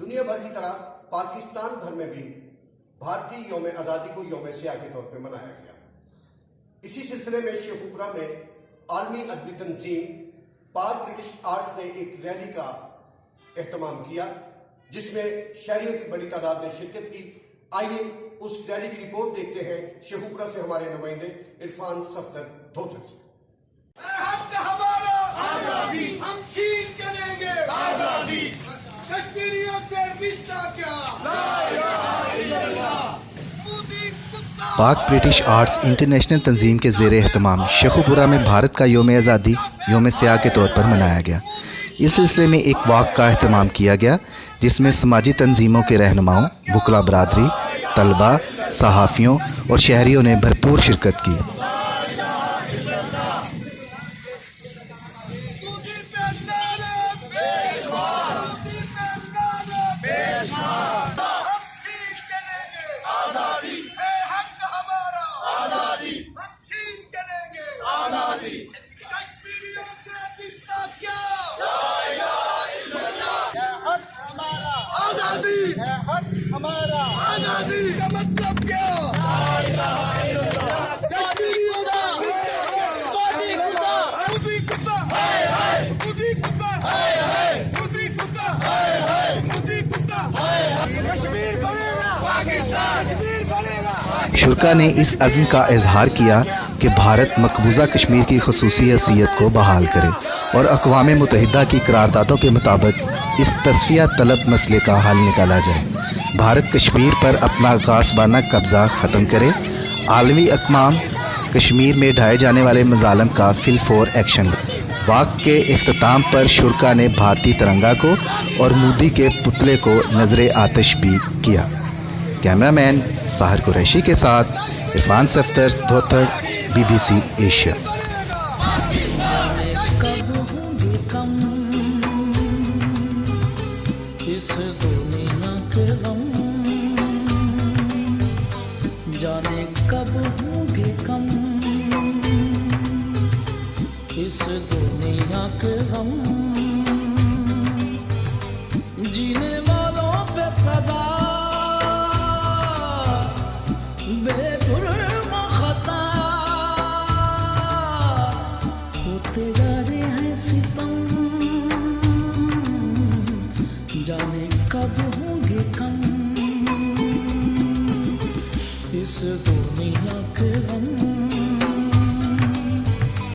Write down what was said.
دنیا بھر کی طرح پاکستان بھر میں بھی بھارتی یوم آزادی کو یوم سیاہ کے طور پہ منایا گیا۔ اسی سلسلے میں شیخ اوپرا میں عالمی ادبی تنظیم پاک برٹش آرٹس نے ایک ریلی کا اہتمام کیا جس میں شہریوں کی بڑی تعداد نے شرکت کی۔ آئیے اس ریلی کی رپورٹ دیکھتے ہیں شیخ اوپرا سے ہمارے نمائندے عرفان صفدر دھوتر سے۔ ہم چھین کے لیں گے آزادی، کشمیریوں سے رشتہ کیا، لا الہ الا اللہ۔ پاک برٹش آرٹس انٹرنیشنل تنظیم کے زیر اہتمام شیخو پورہ میں بھارت کا یوم آزادی یوم سیاہ کے طور پر منایا گیا۔ اس سلسلے میں ایک واک کا اہتمام کیا گیا جس میں سماجی تنظیموں کے رہنماؤں، وکلا برادری، طلباء، صحافیوں اور شہریوں نے بھرپور شرکت کی۔ ہمارا آزادی کا مطلب کیا، کشمیریوں کا شرکا نے اس عزم کا اظہار کیا کہ بھارت مقبوضہ کشمیر کی خصوصی حیثیت کو بحال کرے اور اقوام متحدہ کی قراردادوں کے مطابق اس تصفیہ طلب مسئلے کا حل نکالا جائے۔ بھارت کشمیر پر اپنا غاصبانہ قبضہ ختم کرے، عالمی اقوام کشمیر میں ڈھائے جانے والے مظالم کا فی الفور ایکشن لے۔ واک کے اختتام پر شرکا نے بھارتی ترنگا کو اور مودی کے پتلے کو نظر آتش بھی کیا۔ کیمرہ مین ساحر قریشی کے ساتھ عرفان صفدر دھوتر، BBC ایشیا۔ اس دنیا کے غم جانے کب ہوں گے کم، اس دنیا کے غم جینے والوں پہ صدا بے جرم خطا ہوتے جا رہے ہیں ستم، جانے کب ہوں گے کم، اس دنیا کے غم